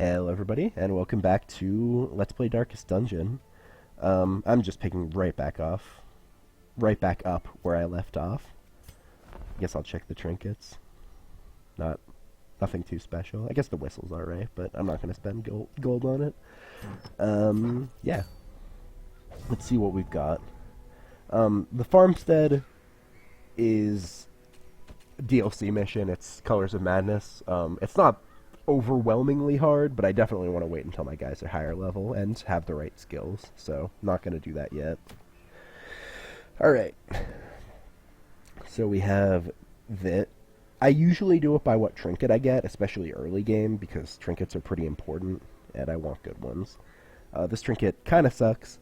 Hello everybody, and welcome back to Let's Play Darkest Dungeon. I'm just picking right back up where I left off. Guess I'll check the trinkets. Nothing too special. I guess the whistle's alright, but I'm not going to spend gold on it. Yeah. Let's see what we've got. The farmstead is a DLC mission. It's Colors of Madness. It's not overwhelmingly hard, but I definitely want to wait until my guys are higher level and have the right skills, so not going to do that yet. Alright. So we have that. I usually do it by what trinket I get, especially early game, because trinkets are pretty important, and I want good ones. This trinket kind of sucks.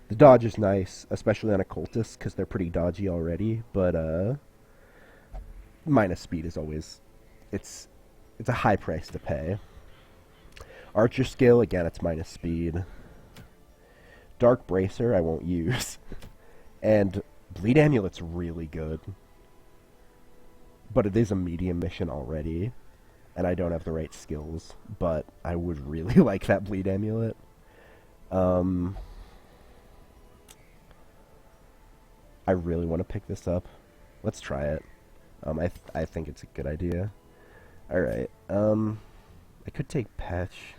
The dodge is nice, especially on occultists, because they're pretty dodgy already, but minus speed is always... It's a high price to pay. Archer skill, again, it's minus speed. Dark Bracer, I won't use. And Bleed Amulet's really good. But it is a medium mission already. And I don't have the right skills. But I would really like that Bleed Amulet. I really want to pick this up. Let's try it. I think it's a good idea. Alright, I could take Patch.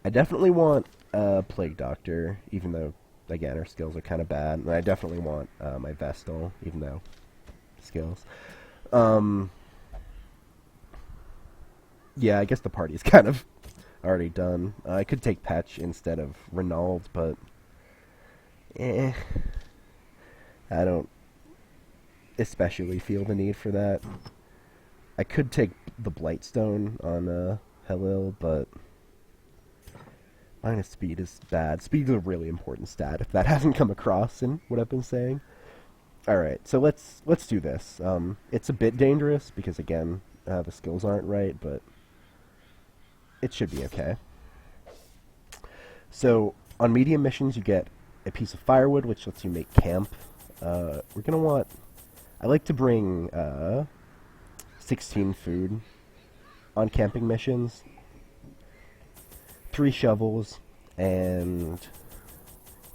I definitely want Plague Doctor, even though, again, our skills are kind of bad. And I definitely want my Vestal, even though skills. Yeah, I guess the party's kind of already done. I could take Patch instead of Renauld, but... I don't especially feel the need for that. I could take the Blightstone on Helil, but minus speed is bad. Speed is a really important stat, if that hasn't come across in what I've been saying. Alright, so let's do this. It's a bit dangerous, because again, the skills aren't right, but it should be okay. So, on medium missions you get a piece of firewood, which lets you make camp. We're gonna want... I like to bring 16 food on camping missions, 3 shovels, and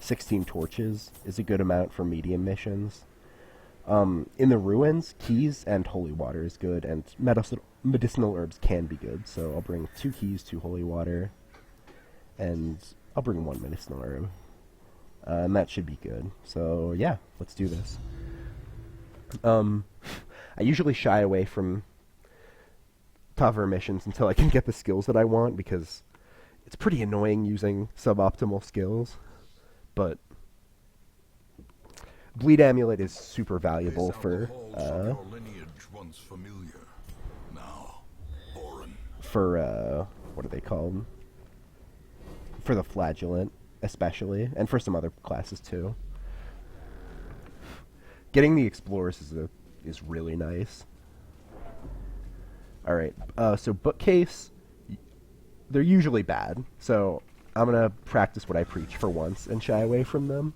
16 torches is a good amount for medium missions. In the ruins, keys and holy water is good, and medicinal herbs can be good, so I'll bring 2 keys, 2 holy water, and I'll bring 1 medicinal herb. And that should be good. So, yeah, let's do this. I usually shy away from tougher missions until I can get the skills that I want, because it's pretty annoying using suboptimal skills. But Bleed Amulet is super valuable for what are they called? For the Flagellant, especially, and for some other classes too. Getting the Explorers is really nice. Alright, so bookcase, they're usually bad, so I'm gonna practice what I preach for once and shy away from them.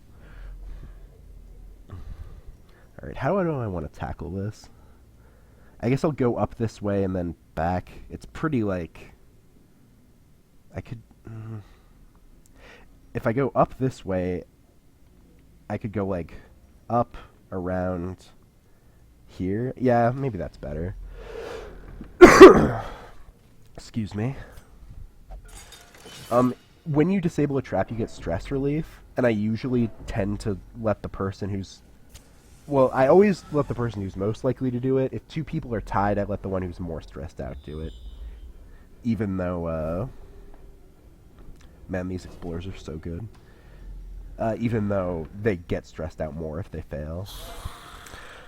Alright, how do I want to tackle this? I guess I'll go up this way and then back. It's pretty, like... I could... If I go up this way, I could go, like, up, around here. Yeah, maybe that's better. Excuse me. When you disable a trap, you get stress relief, and I usually tend to let the person who's... Well, I always let the person who's most likely to do it. If 2 people are tied, I let the one who's more stressed out do it. Even though, man, these Explorers are so good. Even though they get stressed out more if they fail.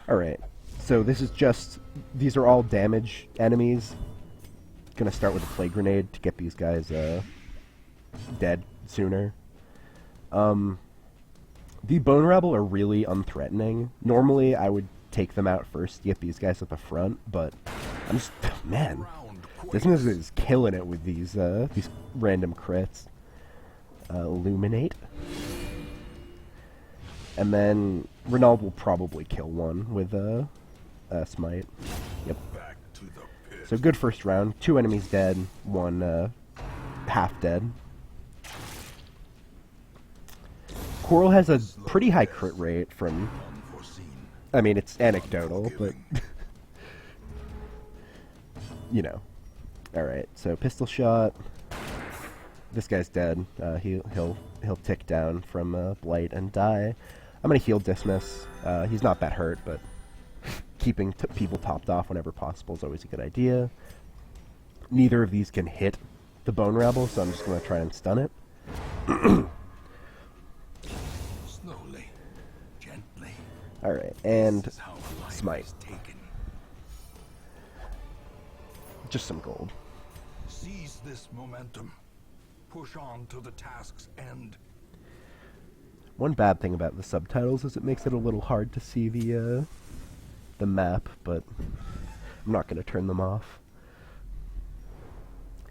Alright, so this is just... These are all damage enemies. Gonna start with a Plague Grenade to get these guys dead sooner. The Bone Rabble are really unthreatening. Normally, I would take them out first to get these guys at the front, but I'm just... Man, this is killing it with these random crits. Illuminate. And then Renaud will probably kill one with Smite. Yep. So good first round. 2 enemies dead, 1 half dead. Coral has a pretty high crit rate from... I mean, it's anecdotal, but... you know. Alright, so pistol shot. This guy's dead. He'll tick down from Blight and die. I'm gonna heal Dismas. He's not that hurt, but keeping people topped off whenever possible is always a good idea. Neither of these can hit the Bone Rabble, so I'm just gonna try and stun it. Slowly, gently. Alright, and Smite. Just some gold. Seize this momentum. Push on to the task's end. One bad thing about the subtitles is it makes it a little hard to see the map, but I'm not going to turn them off.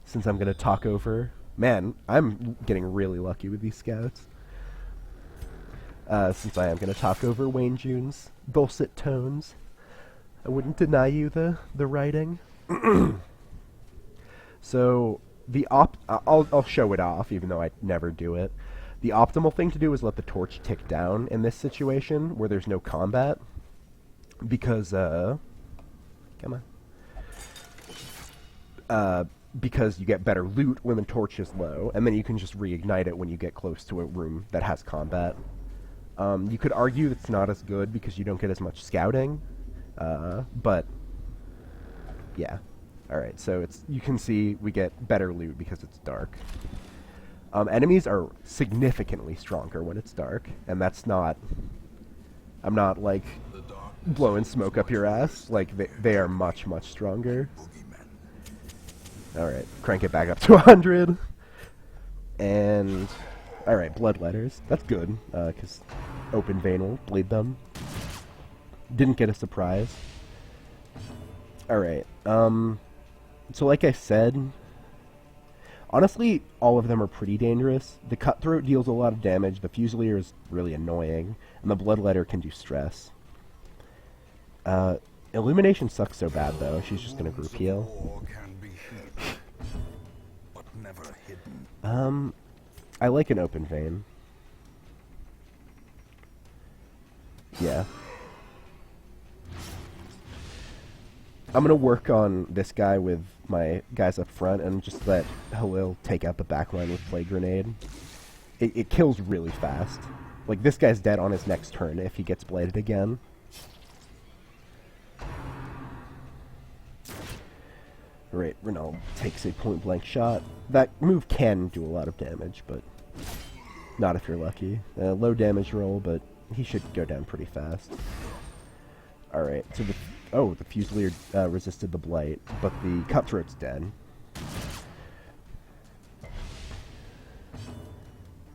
Since I'm going to talk over... Man, I'm getting really lucky with these scouts. Since I am going to talk over Wayne June's dulcet tones, I wouldn't deny you the writing. So, I'll show it off, even though I never do it. The optimal thing to do is let the torch tick down in this situation, where there's no combat. Because, come on. Because you get better loot when the torch is low, and then you can just reignite it when you get close to a room that has combat. You could argue it's not as good because you don't get as much scouting, but yeah. Alright, so you can see we get better loot because it's dark. Enemies are significantly stronger when it's dark, and that's not... I'm not, like, blowing smoke up your ass. Like, they are much, much stronger. Alright, crank it back up to 100. And... Alright, Bloodletters. That's good, because Open Vein will bleed them. Didn't get a surprise. Alright, so like I said, honestly, all of them are pretty dangerous. The Cutthroat deals a lot of damage, the Fusilier is really annoying, and the Bloodletter can do stress. Illumination sucks so bad, though. She's just gonna group heal. I like an Open Vein. Yeah. I'm gonna work on this guy with my guys up front and just let Halil take out the backline with Plague Grenade. It kills really fast. Like, this guy's dead on his next turn if he gets bladed again. Right, Renaud takes a point-blank shot. That move can do a lot of damage, but not if you're lucky. Low damage roll, but he should go down pretty fast. Alright, so the Fusilier resisted the Blight, but the Cutthroat's dead.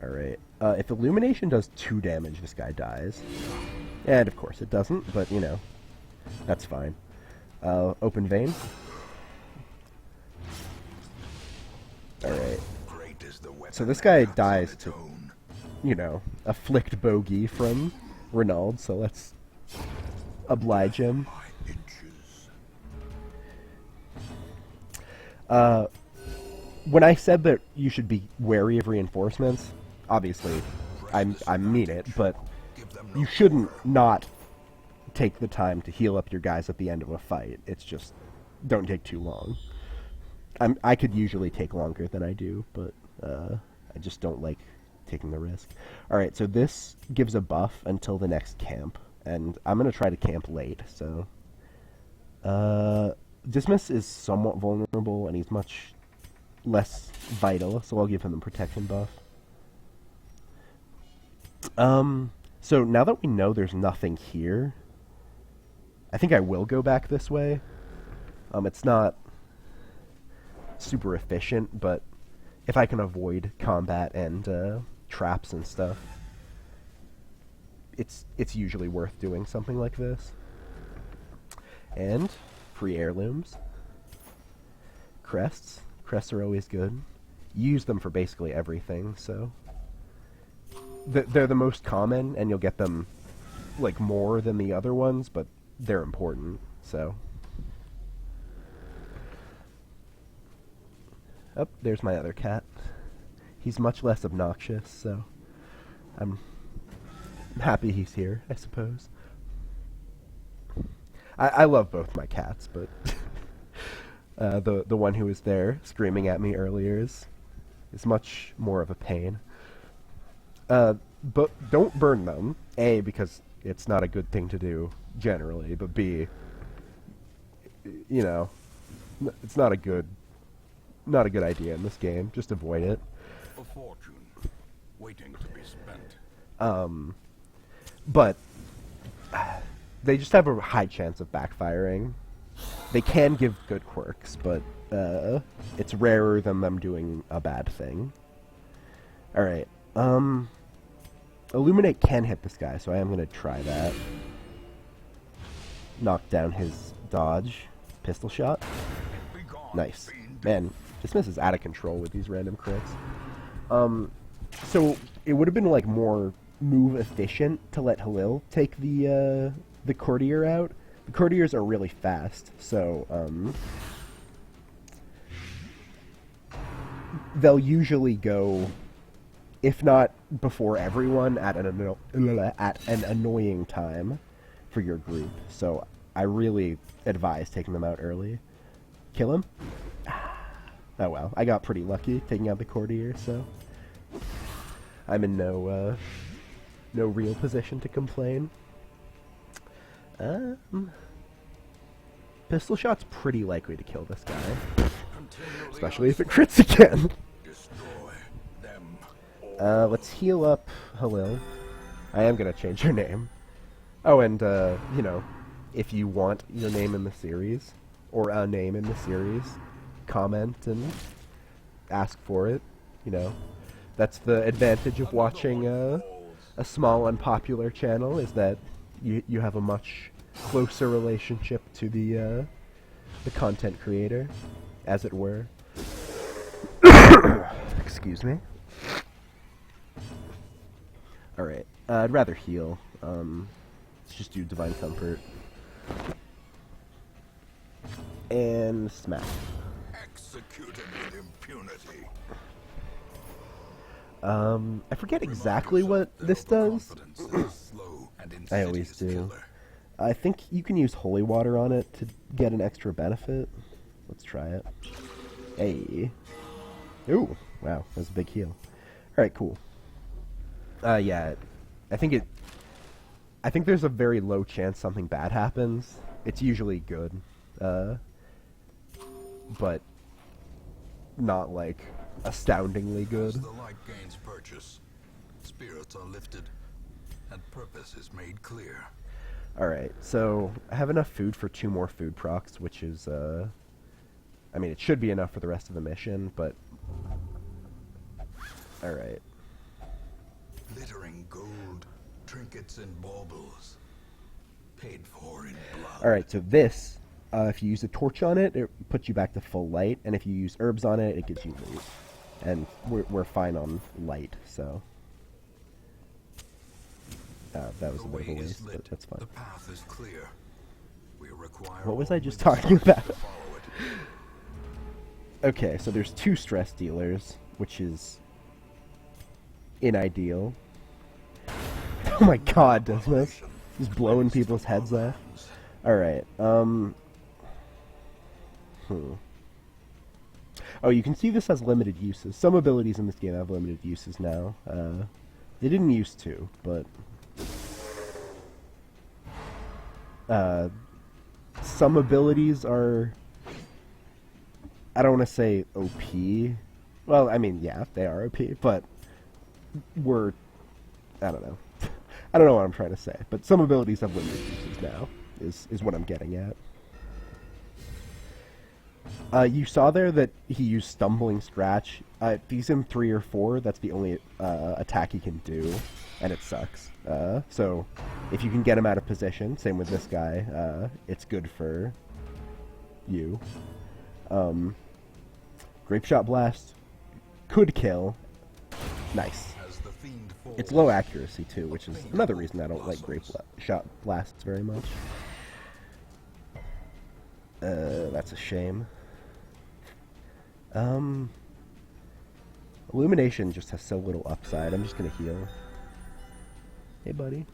Alright, if Illumination does 2 damage, this guy dies. And of course it doesn't, but you know, that's fine. Open Vein. Alright. So this guy dies to, you know, a flicked bogey from Renaud, so let's oblige him. When I said that you should be wary of reinforcements, obviously, I mean it, but you shouldn't not take the time to heal up your guys at the end of a fight. It's just, don't take too long. I could usually take longer than I do, but I just don't like taking the risk. Alright, so this gives a buff until the next camp, and I'm going to try to camp late, so... Dismas is somewhat vulnerable, and he's much less vital, so I'll give him the protection buff. So now that we know there's nothing here, I think I will go back this way. It's not super efficient, but if I can avoid combat and traps and stuff, it's usually worth doing something like this. And free heirlooms. Crests. Crests are always good. You use them for basically everything, so they're the most common, and you'll get them like more than the other ones, but they're important. So, oh, there's my other cat. He's much less obnoxious, so I'm happy he's here, I suppose. I love both my cats, but the one who was there screaming at me earlier is much more of a pain. But don't burn them. A, because it's not a good thing to do generally, but B, you know, it's not a good idea in this game. Just avoid it. A fortune waiting to be spent. But they just have a high chance of backfiring. They can give good quirks, but it's rarer than them doing a bad thing. Alright, Illuminate can hit this guy, so I am going to try that. Knock down his dodge. Pistol shot. Nice. Man, Dismiss is out of control with these random crits. So it would have been like more move efficient to let Halil take the courtier out. The courtiers are really fast, so they'll usually go, if not before everyone, at an annoying time for your group. So I really advise taking them out early. Kill him? Oh well, I got pretty lucky taking out the courtier, so I'm in no real position to complain. Pistol shot's pretty likely to kill this guy, especially if it crits again. Let's heal up Halil. I am gonna change your name. Oh, and you know, if you want your name in the series, or a name in the series, comment and ask for it. You know, that's the advantage of watching a small unpopular channel, is that you have a much closer relationship to the content creator, as it were. Excuse me. Alright, I'd rather heal. Let's just do Divine Comfort. And smack. Executed with impunity. I forget exactly what this does. I always do. I think you can use holy water on it to get an extra benefit. Let's try it. Hey. Ooh, wow, that was a big heal. Alright, cool. Yeah, I think there's a very low chance something bad happens. It's usually good. But not like astoundingly good. As the light gains purchase, spirits are lifted, and purpose is made clear. Alright, so I have enough food for 2 more food procs, which is, I mean, it should be enough for the rest of the mission, but... Alright. Glittering gold, trinkets and baubles, paid for in blood. Alright, so this, if you use a torch on it, it puts you back to full light, and if you use herbs on it, it gives you loot. And we're fine on light, so... that was a bit of a waste, but that's fine. The path is clear. We require What was I just talking about? Okay, so there's 2 stress dealers, which is inimeedial. Oh my god, Dismiss. He's blowing people's heads off. Alright, Oh, you can see this has limited uses. Some abilities in this game have limited uses now. They didn't used to, but... some abilities are... I don't want to say OP. Well, I mean, yeah, they are OP, but we're... I don't know. I don't know what I'm trying to say, but some abilities have limited uses now, is what I'm getting at. You saw there that he used Stumbling Scratch. If he's in 3 or 4, that's the only attack he can do, and it sucks. So, if you can get him out of position, same with this guy, it's good for you. Grape Shot Blast could kill. Nice. As the fiend It's low accuracy too, which is another reason I don't like grape shot blasts very much. That's a shame. Illumination just has so little upside. I'm just gonna heal. Hey, buddy.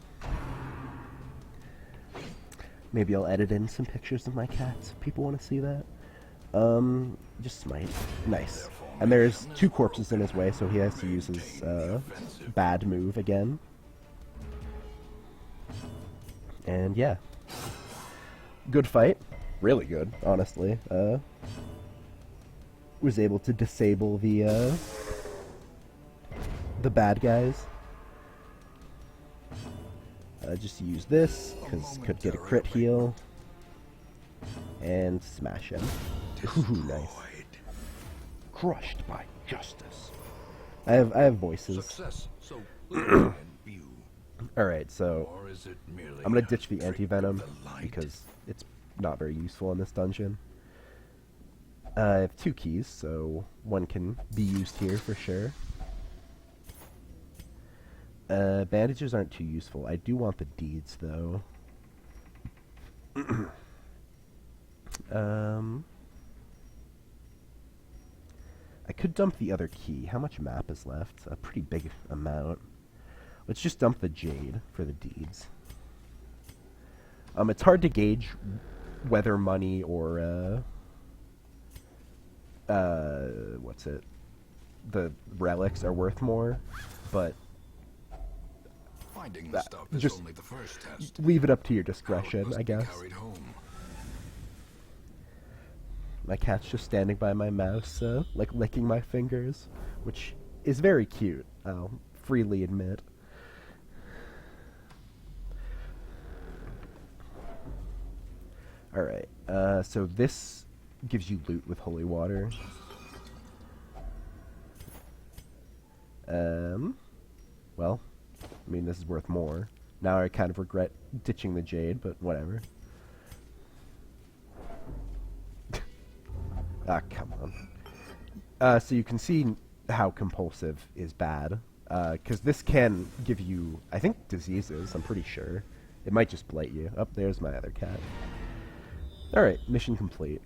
Maybe I'll edit in some pictures of my cats if people want to see that. Just smite. Nice. And there's 2 corpses in his way, so he has to use his bad move again. And yeah. Good fight. Really good, honestly. Was able to disable the bad guys. Just use this, because could get a crit heal. And smash him. Ooh, nice. Crushed by justice. I have voices. Alright, so I'm gonna ditch the anti-venom because it's not very useful in this dungeon. I have 2 keys, so one can be used here for sure. Bandages aren't too useful. I do want the deeds, though. I could dump the other key. How much map is left? A pretty big amount. Let's just dump the jade for the deeds. It's hard to gauge whether money or, what's it? The relics are worth more, but finding the stuff is just only the first test. leave it up to your discretion, I guess. My cat's just standing by my mouse, like licking my fingers, which is very cute, I'll freely admit. Alright, so this gives you loot with holy water. Well, I mean, this is worth more. Now I kind of regret ditching the jade, but whatever. Ah, come on. So you can see how compulsive is bad. Because this can give you, I think, diseases, I'm pretty sure. It might just blight you. Oh, there's my other cat. Alright, mission complete.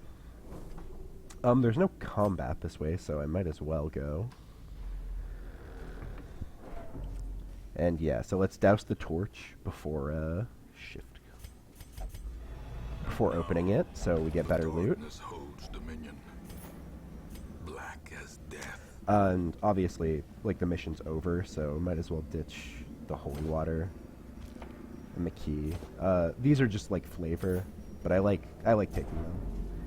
There's no combat this way, so I might as well go. And yeah, so let's douse the torch before, before opening it, so we get better loot. And obviously, like, the mission's over, so might as well ditch the holy water and the key. These are just like flavor, but I like taking them.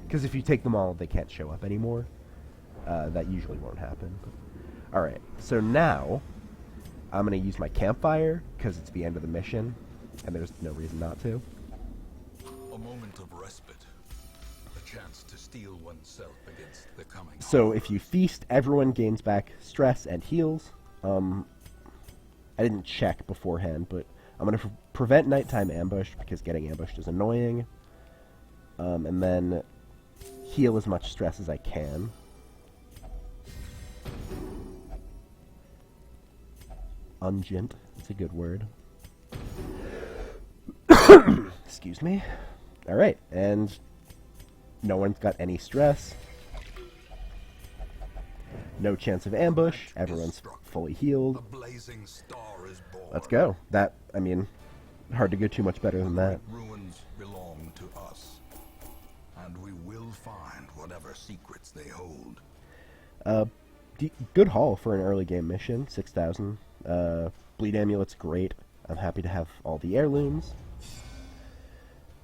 Because if you take them all, they can't show up anymore. That usually won't happen. Alright, so now I'm going to use my campfire, because it's the end of the mission, and there's no reason not to. A moment of respite. A chance to steel oneself against the coming. So if you feast, everyone gains back stress and heals. I didn't check beforehand, but I'm going to prevent nighttime ambush, because getting ambushed is annoying. And then heal as much stress as I can. Ungent. It's a good word. Excuse me. Alright, and no one's got any stress. No chance of ambush. Everyone's fully healed. Let's go. That, I mean, hard to get too much better than that. Ruins belong to us, and we will find whatever secrets they hold. Good haul for an early game mission. 6,000. Bleed Amulet's great. I'm happy to have all the heirlooms.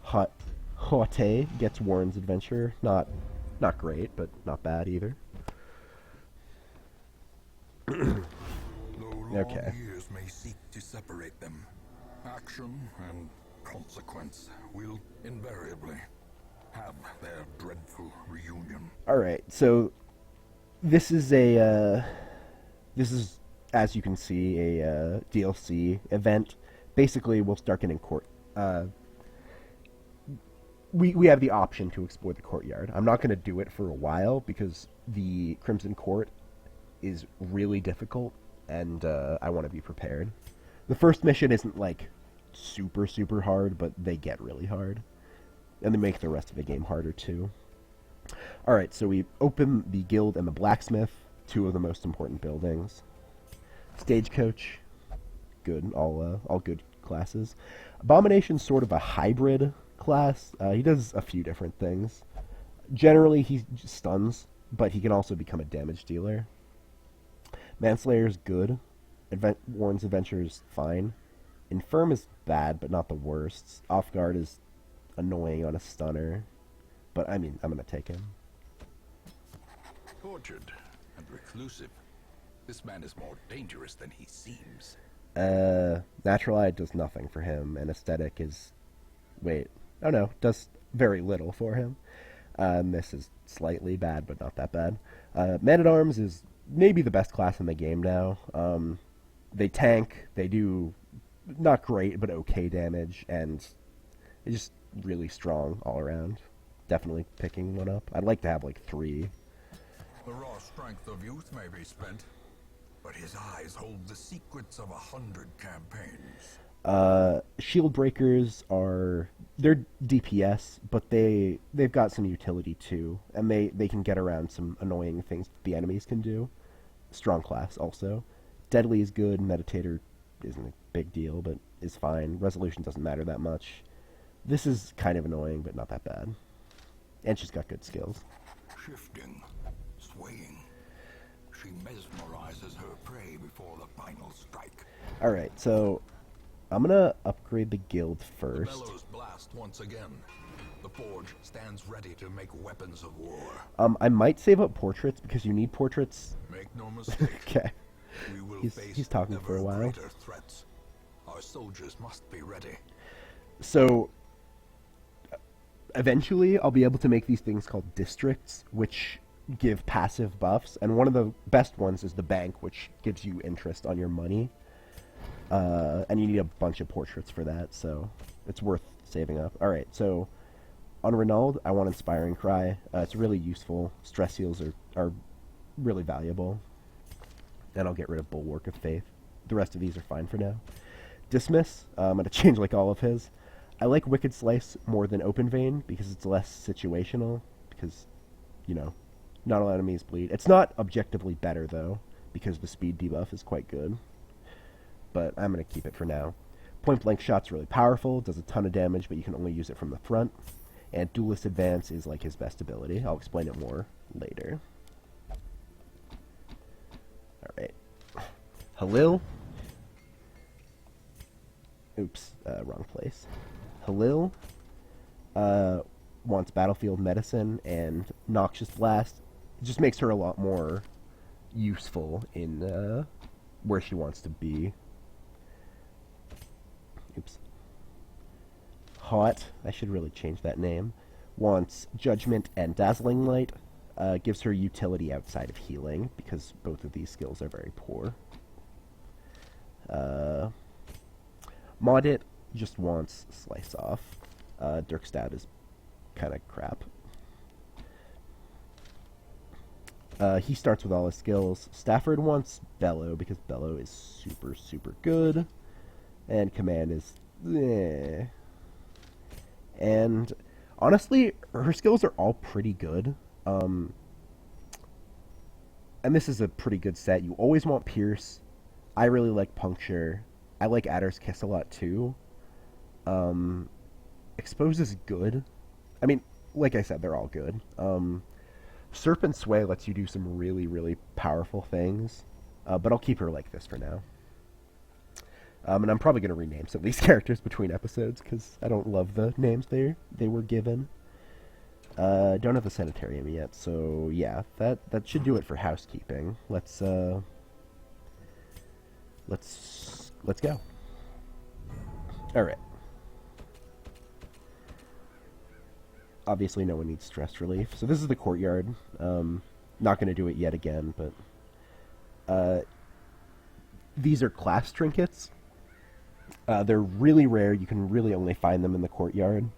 Hote gets Warren's Adventure. Not great, but not bad either. Okay. Years may seek to separate them. Action and consequence will invariably have their dreadful reunion. Alright, so this is as you can see, a DLC event. Basically, we'll start getting we have the option to explore the courtyard. I'm not going to do it for a while, because the Crimson Court is really difficult, and I want to be prepared. The first mission isn't like super super hard, but they get really hard, and they make the rest of the game harder too. All right, so we open the guild and the blacksmith, two of the most important buildings. Stagecoach, good, all good classes. Abomination's sort of a hybrid class. He does a few different things. Generally, he stuns, but he can also become a damage dealer. Manslayer's good. Warren's Adventure's fine. Infirm is bad, but not the worst. Off Guard is annoying on a stunner, but I mean, I'm gonna take him. Tortured and reclusive. This man is more dangerous than he seems. Natural Eye does nothing for him, and Aesthetic is... Wait. Oh no, does very little for him. This is slightly bad, but not that bad. Man-at-Arms is maybe the best class in the game now. They tank, they do not great, but okay damage, and they're just really strong all around. Definitely picking one up. I'd like to have like 3. The raw strength of youth may be spent, but his eyes hold the secrets of 100 campaigns. Shield breakers are... They're DPS, but they've got some utility too, and they can get around some annoying things the enemies can do. Strong class also. Deadly is good. Meditator isn't a big deal, but is fine. Resolution doesn't matter that much. This is kind of annoying, but not that bad. And she's got good skills. Shifting, swaying. She mesmerizes her prey before the final strike. Alright, so I'm gonna upgrade the guild first. The bellows blast once again. The forge stands ready to make weapons of war. I might save up portraits because you need portraits. Make no mistake. Okay. We will He's talking for a while. greater threats. Our soldiers must be ready. So eventually I'll be able to make these things called districts, which give passive buffs, and one of the best ones is the bank, which gives you interest on your money. And you need a bunch of portraits for that, so it's worth saving up. Alright, so on Renauld, I want Inspiring Cry. It's really useful. Stress heals are really valuable. And I'll get rid of Bulwark of Faith. The rest of these are fine for now. Dismiss, I'm going to change like all of his. I like Wicked Slice more than Open Vein because it's less situational, because, you know, not all enemies bleed. It's not objectively better, though, because the speed debuff is quite good. But I'm going to keep it for now. Point Blank Shot's really powerful, does a ton of damage, but you can only use it from the front. And Duelist Advance is like his best ability. I'll explain it more later. Alright. Halil. Oops, wrong place. Halil wants Battlefield Medicine and Noxious Blast. It just makes her a lot more useful in where she wants to be. Oops. Hot, I should really change that name, wants Judgment and Dazzling Light. Gives her utility outside of healing, because both of these skills are very poor. Maudit just wants Slice Off. Dirkstad is kind of crap. He starts with all his skills. Stafford wants Bellow, because Bellow is super, super good. And Command is... eh. And honestly, her skills are all pretty good. And this is a pretty good set. You always want Pierce. I really like Puncture. I like Adder's Kiss a lot too. Expose is good. I mean, like I said, they're all good. Serpent Sway lets you do some really, really powerful things. But I'll keep her like this for now. And I'm probably going to rename some of these characters between episodes, because I don't love the names they were given. Don't have the Sanitarium yet, so yeah, that should do it for housekeeping. Let's go. Alright. Obviously no one needs stress relief. So this is the courtyard. Not going to do it yet again, but these are class trinkets. They're really rare. You can really only find them in the courtyard.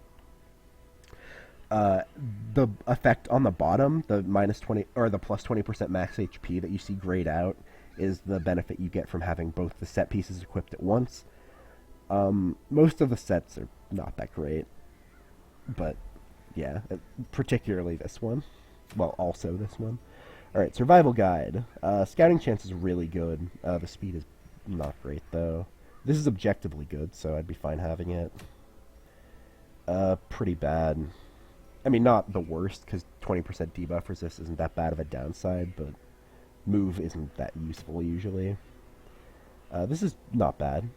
The effect on the bottom, the minus 20 or the plus 20% max HP that you see grayed out, is the benefit you get from having both the set pieces equipped at once. Most of the sets are not that great, but yeah, particularly this one. Well, also this one. Alright, survival guide. Scouting chance is really good. The speed is not great, though. This is objectively good, so I'd be fine having it. Pretty bad. I mean, not the worst, because 20% debuff resist isn't that bad of a downside, but move isn't that useful usually. This is not bad.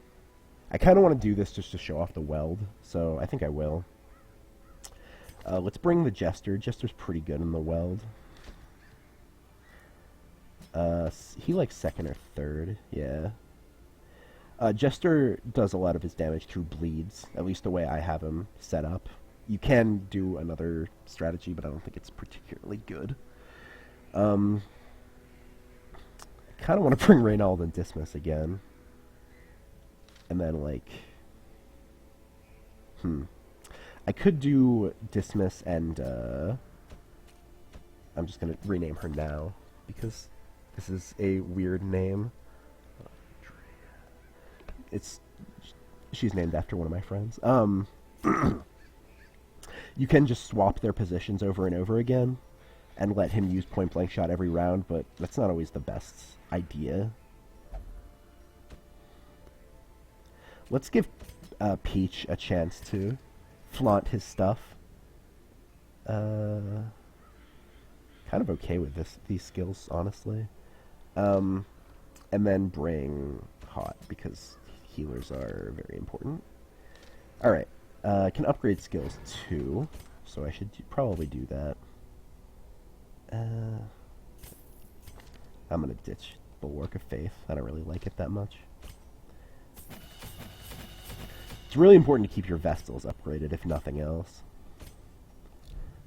I kind of want to do this just to show off the weld, so I think I will. Let's bring the Jester. Jester's pretty good in the weld. He likes second or third, yeah. Jester does a lot of his damage through bleeds, at least the way I have him set up. You can do another strategy, but I don't think it's particularly good. I kind of want to bring Reynald and Dismas again. And then, like... I could do Dismas and, I'm just going to rename her now, because this is a weird name. She's named after one of my friends. You can just swap their positions over and over again, and let him use point-blank shot every round, but that's not always the best idea. Let's give Peach a chance to flaunt his stuff. Kind of okay with these skills, honestly. And then bring Hot, because healers are very important. Alright. I can upgrade skills too, so I should probably do that. I'm gonna ditch Bulwark of Faith. I don't really like it that much. It's really important to keep your Vestals upgraded, if nothing else.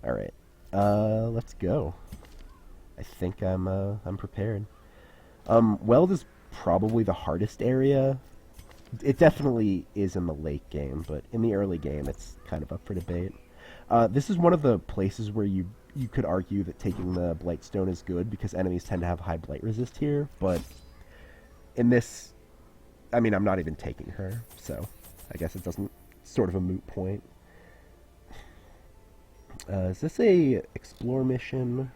Alright. Let's go. I think I'm prepared. Weld is probably the hardest area. It definitely is in the late game, but in the early game, it's kind of up for debate. This is one of the places where you could argue that taking the Blightstone is good, because enemies tend to have high blight resist here, but in this, I mean, I'm not even taking her, so I guess it doesn't, sort of a moot point. Is this a explore mission?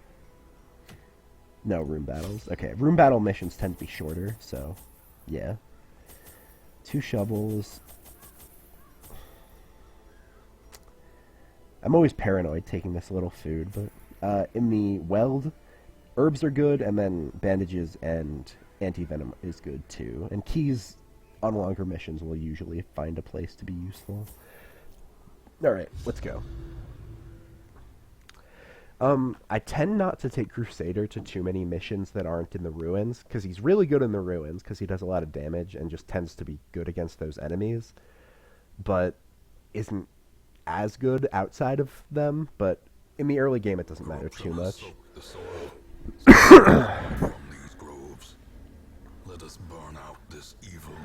No, room battles. Okay, room battle missions tend to be shorter, so yeah. 2 shovels. I'm always paranoid taking this little food, but in the weld, herbs are good, and then bandages and anti-venom is good too. And keys on longer missions will usually find a place to be useful. Alright, let's go. I tend not to take Crusader to too many missions that aren't in the ruins, because he's really good in the ruins, because he does a lot of damage and just tends to be good against those enemies, but isn't as good outside of them, but in the early game it doesn't matter too much. Let us burn out this evil.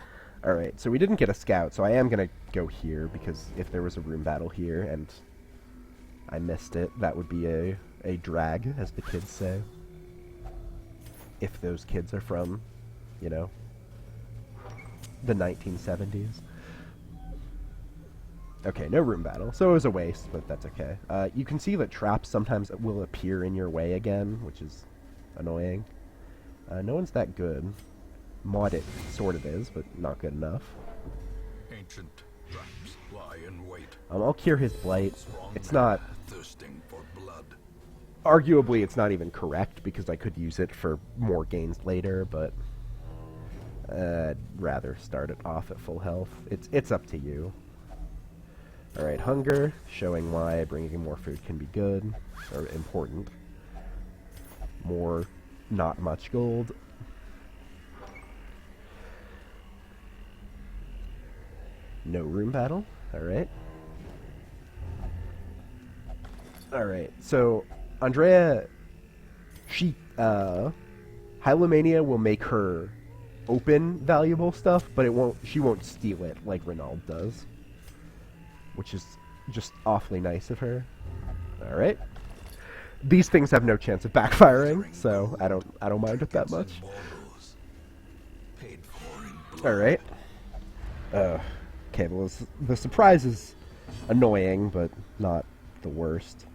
Alright, so we didn't get a scout, so I am going to go here, because if there was a room battle here and I missed it, that would be a drag, as the kids say. If those kids are from, you know, the 1970s. Okay, no room battle, so it was a waste, but that's okay. You can see that traps sometimes will appear in your way again, which is annoying. No one's that good. Mod it sort of is, but not good enough. Ancient traps lie in wait. I'll cure his blight. It's not... thirsting for blood. Arguably, it's not even correct, because I could use it for more gains later, but... I'd rather start it off at full health. It's up to you. Alright, hunger, showing why bringing more food can be good, or important. More, not much gold. No room battle, alright. Alright, so, Andrea, she, Hylomania will make her open valuable stuff, but she won't steal it like Reynald does. Which is just awfully nice of her. Alright. These things have no chance of backfiring, so I don't mind it that much. Alright. Okay, well, the surprise is annoying, but not the worst.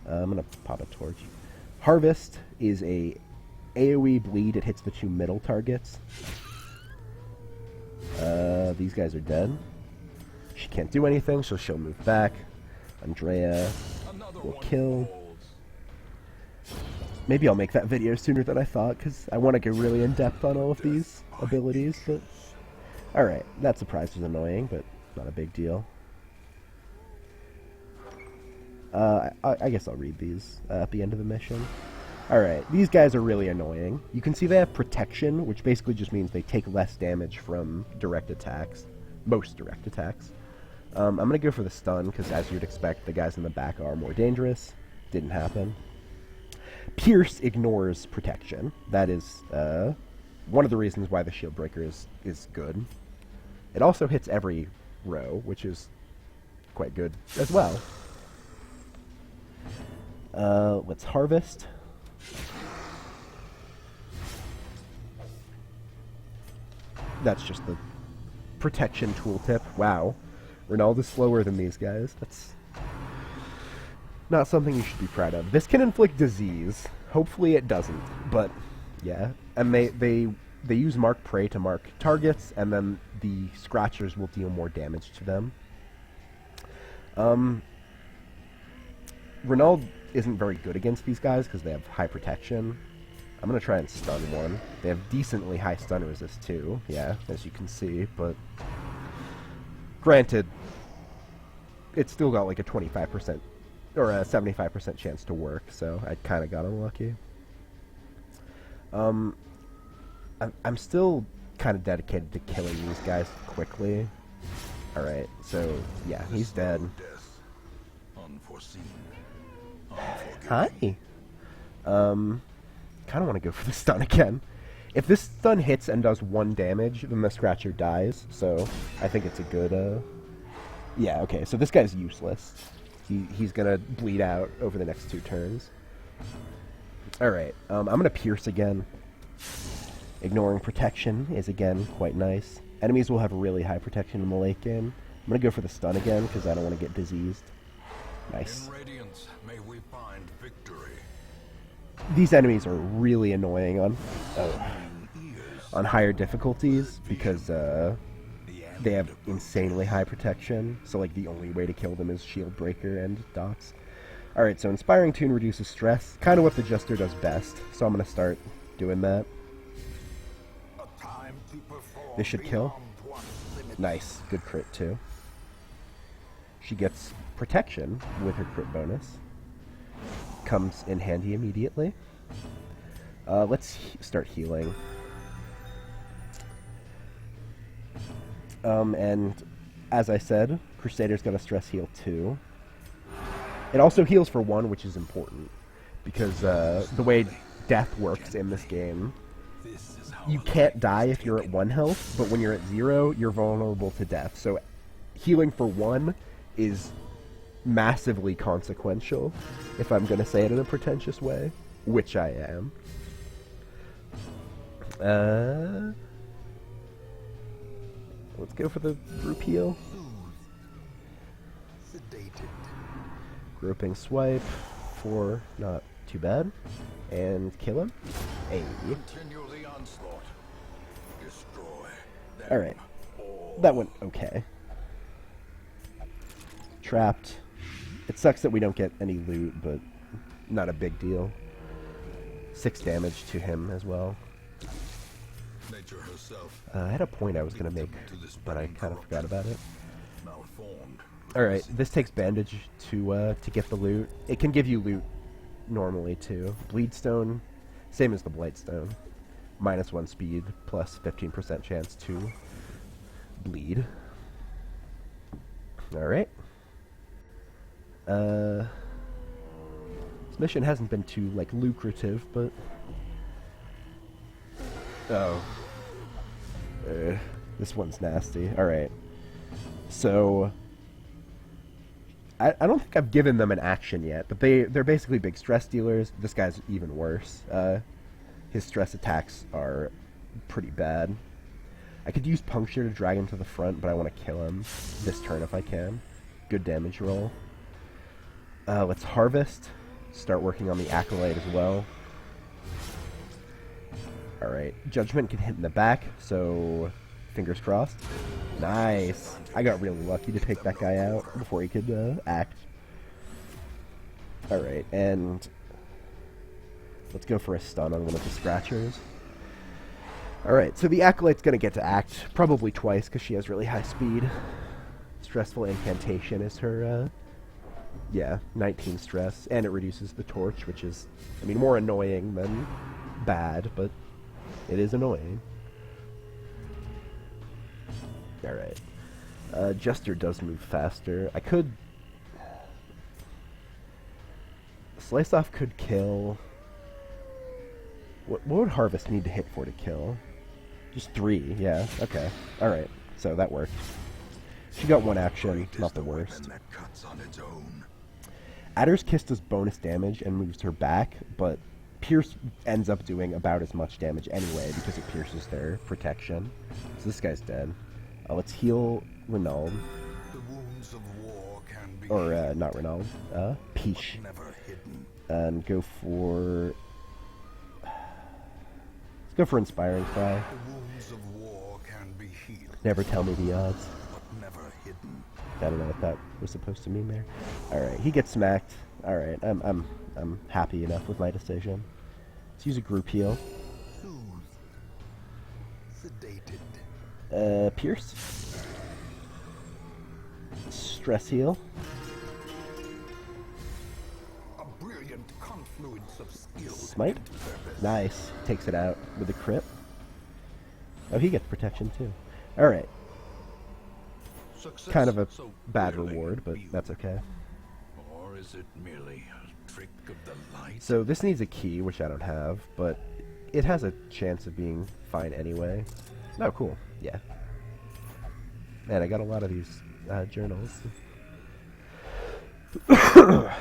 I'm gonna pop a torch. Harvest is a AoE bleed. It hits the 2 middle targets. These guys are dead. She can't do anything, so she'll move back. Andrea will kill. Maybe I'll make that video sooner than I thought, because I want to go really in-depth on all of these abilities, but... Alright, that surprise was annoying, but not a big deal. I guess I'll read these at the end of the mission. Alright, these guys are really annoying. You can see they have protection, which basically just means they take less damage from direct attacks. Most direct attacks. I'm going to go for the stun, because as you'd expect, the guys in the back are more dangerous. Didn't happen. Pierce ignores protection. That is one of the reasons why the shield breaker is good. It also hits every row, which is quite good as well. Let's harvest. That's just the protection tooltip. Wow. Ronaldo's slower than these guys. That's not something you should be proud of. This can inflict disease. Hopefully it doesn't. But, yeah. And they use Mark Prey to mark targets, and then the Scratchers will deal more damage to them. Ronaldo isn't very good against these guys because they have high protection. I'm going to try and stun one. They have decently high stun resist too, yeah, as you can see, but granted, it's still got like a 25% or a 75% chance to work, so I kind of got unlucky. I'm still kind of dedicated to killing these guys quickly. Alright, so yeah, he's dead. Hi! Kind of want to go for the stun again. If this stun hits and does 1 damage, then the Scratcher dies, so I think it's a good, yeah, okay, so this guy's useless. He's gonna bleed out over the next 2 turns. Alright, I'm gonna Pierce again. Ignoring protection is, again, quite nice. Enemies will have really high protection in the late game. I'm gonna go for the stun again, because I don't want to get diseased. Nice. In Radiance, may we find victory. These enemies are really annoying on higher difficulties, because they have insanely high protection, so like the only way to kill them is Shield Breaker and Dots. Alright, so Inspiring Tune reduces stress, kind of what the Jester does best, so I'm going to start doing that. This should kill. Nice, good crit too. She gets protection with her crit bonus. Comes in handy immediately. Let's start healing. And as I said, Crusader's got a stress heal too. It also heals for 1, which is important, because the way death works in this game, you can't die if you're at 1 health, but when you're at 0, you're vulnerable to death. So healing for 1 is massively consequential, if I'm going to say it in a pretentious way, which I am. Let's go for the group heal. Grouping swipe for not too bad. And kill him. Hey. Alright. That went okay. Trapped. It sucks that we don't get any loot, but not a big deal. 6 damage to him as well. I had a point I was going to make, but I kind of forgot about it. Alright, this takes bandage to get the loot. It can give you loot normally too. Bleedstone, same as the Blightstone. -1 speed, plus 15% chance to bleed. Alright. This mission hasn't been too, like, lucrative, but... Oh. This one's nasty. Alright. So... I don't think I've given them an action yet, but they're basically big stress dealers. This guy's even worse. His stress attacks are pretty bad. I could use Puncture to drag him to the front, but I want to kill him this turn if I can. Good damage roll. Let's Harvest. Start working on the Acolyte as well. Alright, Judgment can hit in the back, so fingers crossed. Nice. I got really lucky to take that guy out before he could act. Alright, and let's go for a stun on one of the Scratchers. Alright, so the Acolyte's going to get to act probably twice because she has really high speed. Stressful Incantation is her, yeah, 19 stress, and it reduces the torch, which is, I mean, more annoying than bad, but it is annoying. Alright. Jester does move faster. I could... Slice Off could kill... What would Harvest need to hit for to kill? Just 3, yeah, okay. Alright, so that worked. She got one action, not the worst. Adder's Kiss does bonus damage and moves her back, but Pierce ends up doing about as much damage anyway because it pierces their protection. So this guy's dead. Let's heal Renauld. Or, not Renauld. Peach. And go for... Let's go for Inspiring Cry. Never tell me the odds. I don't know what that was supposed to mean there. Alright, he gets smacked. Alright, I'm happy enough with my decision. Let's use a group heal. Pierce. Stress heal. A brilliant confluence of skill. Smite. Nice. Takes it out with a crit. Oh, he gets protection too. Alright. Kind of a bad reward, but that's okay. Or is it merely a trick of the light? So this needs a key, which I don't have, but it has a chance of being fine anyway. Oh, cool. Yeah. Man, I got a lot of these journals.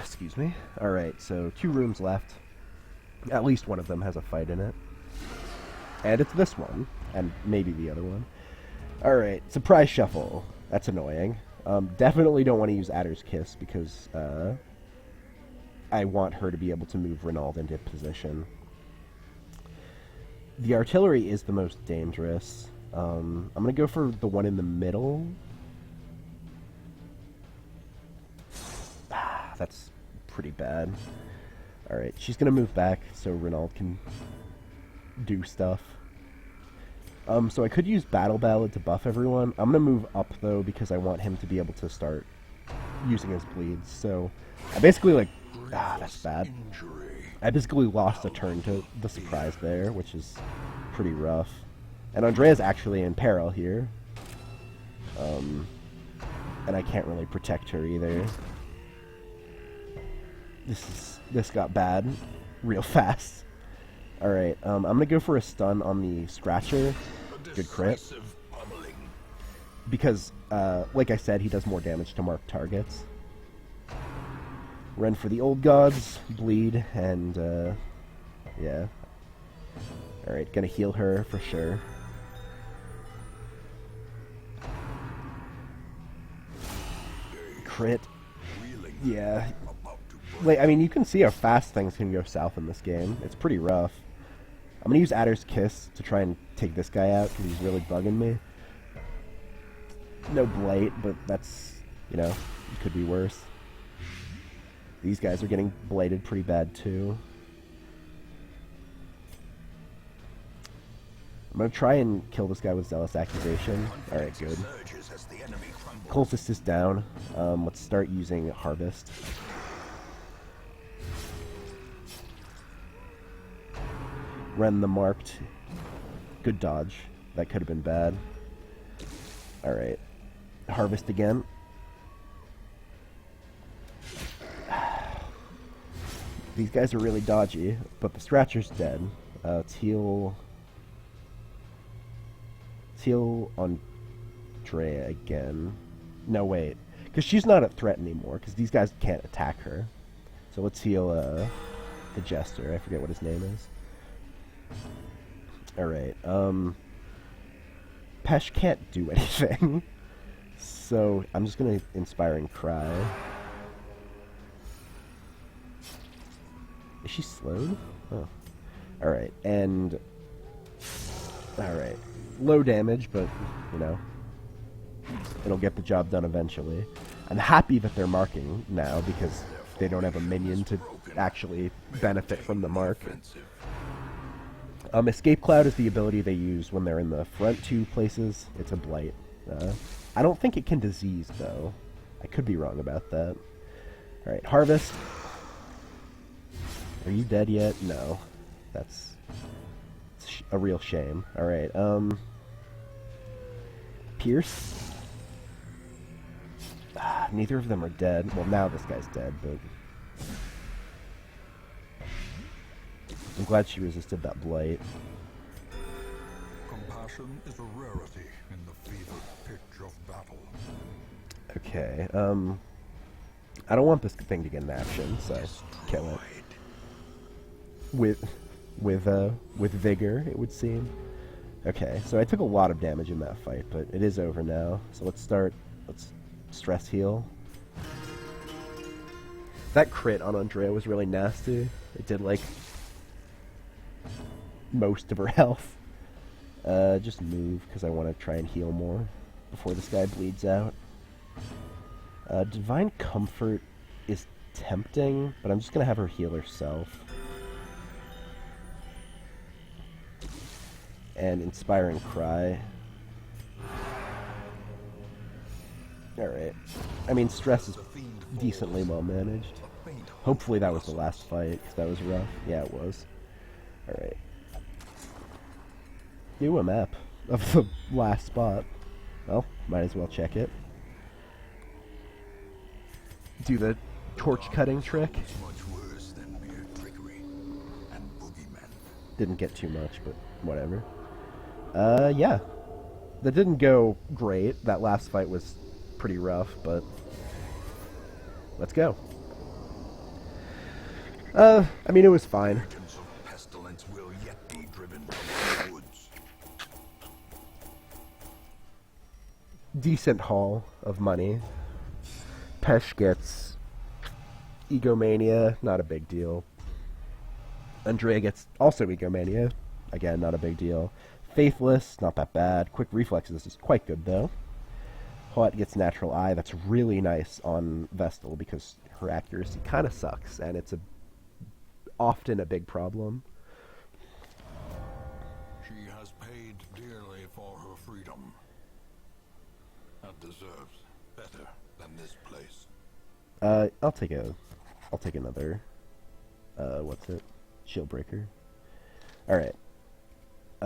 Excuse me. Alright, so 2 rooms left. At least one of them has a fight in it. And it's this one, and maybe the other one. Alright, Surprise Shuffle. That's annoying. Definitely don't want to use Adder's Kiss because I want her to be able to move Renauld into position. The Artillery is the most dangerous. I'm going to go for the one in the middle. That's pretty bad. Alright, she's going to move back so Renauld can do stuff. So I could use Battle Ballad to buff everyone. I'm going to move up, though, because I want him to be able to start using his bleeds. So I basically, like... that's bad. I basically lost a turn to the surprise there, which is pretty rough. And Andrea's actually in peril here. And I can't really protect her either. This got bad real fast. Alright, I'm going to go for a stun on the Scratcher. Good crit. Because, like I said, he does more damage to marked targets. Run for the Old Gods, bleed, and, yeah. Alright, gonna heal her for sure. Crit. Yeah. Like, I mean, you can see how fast things can go south in this game. It's pretty rough. I'm gonna use Adder's Kiss to try and take this guy out because he's really bugging me. No Blight, but that's, you know, it could be worse. These guys are getting bladed pretty bad too. I'm gonna try and kill this guy with Zealous Accusation. Alright, good. Cultist is down. Let's start using Harvest. Ren the Marked. Good dodge. That could have been bad. Alright. Harvest again. These guys are really dodgy, but the Scratcher's dead. Let's heal Andrea again. No, wait. Because she's not a threat anymore, because these guys can't attack her. So let's heal the Jester. I forget what his name is. Alright, Pesh can't do anything. So I'm just gonna Inspiring Cry. Is she slowed? Oh. Alright, and... Alright. Low damage, but, you know, it'll get the job done eventually. I'm happy that they're marking now, because they don't have a minion to actually benefit from the mark. Escape Cloud is the ability they use when they're in the front two places. It's a blight. I don't think it can disease, though. I could be wrong about that. Alright, Harvest. Are you dead yet? No. That's a real shame. Alright, Pierce? Neither of them are dead. Well, now this guy's dead, but... I'm glad she resisted that blight. Compassion is a rarity in the fevered pitch of battle. Okay, I don't want this thing to get an action, so kill it. With vigor, it would seem. Okay, so I took a lot of damage in that fight, but it is over now. So let's stress heal. That crit on Andrea was really nasty. It did, like, most of her health. Just move, because I want to try and heal more before this guy bleeds out. Divine Comfort is tempting, but I'm just going to have her heal herself. And Inspiring Cry. Alright. I mean, stress is decently well managed. Hopefully that was the last fight, because that was rough. Yeah, it was. Alright. Do a map of the last spot. Well, might as well check it. Do the torch cutting trick. Didn't get too much, but whatever. Yeah. That didn't go great. That last fight was pretty rough, but let's go. I mean, it was fine. Decent haul of money. Pesh gets Egomania, not a big deal. Andrea gets also Egomania, again, not a big deal. Faithless, not that bad. Quick Reflexes is quite good, though. Hot gets Natural Eye, that's really nice on Vestal, because her accuracy kind of sucks, and it's often a big problem. She has paid dearly for her freedom. That deserves better than this place. I'll take another, what's it? Shieldbreaker. Alright.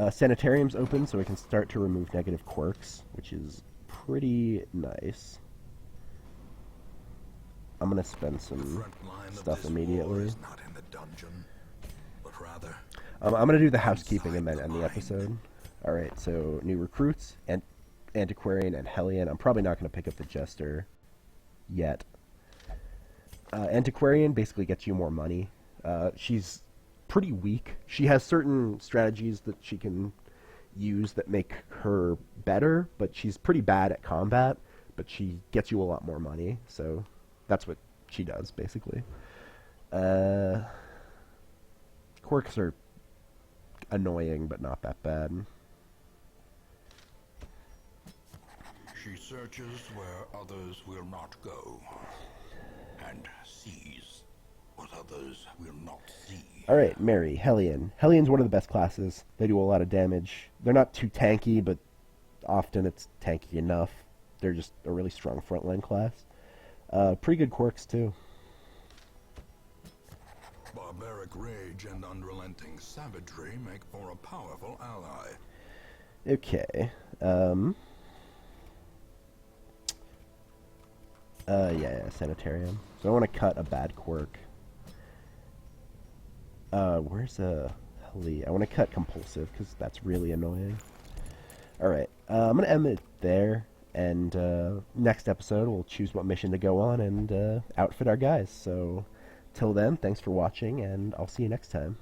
Sanitarium's open, so we can start to remove negative quirks, which is pretty nice. I'm gonna spend some stuff immediately. Not in the dungeon, but rather I'm gonna do the housekeeping and then end the episode. Alright, so new recruits, and Antiquarian and Hellion. I'm probably not gonna pick up the Jester yet. Antiquarian basically gets you more money. She's pretty weak. She has certain strategies that she can use that make her better, but she's pretty bad at combat, but she gets you a lot more money, so that's what she does, basically. Quirks are annoying, but not that bad. she searches where others will not go, and sees what others will not see. Alright, Mary, Hellion. Hellion's one of the best classes. They do a lot of damage. They're not too tanky, but often it's tanky enough. They're just a really strong frontline class. Pretty good quirks, too. Barbaric rage and unrelenting savagery make for a powerful ally. Okay. Yeah, Sanitarium. So I want to cut a bad quirk. Where's Helly? I want to cut Compulsive, because that's really annoying. Alright, I'm going to end it there, and next episode we'll choose what mission to go on and outfit our guys. So, till then, thanks for watching, and I'll see you next time.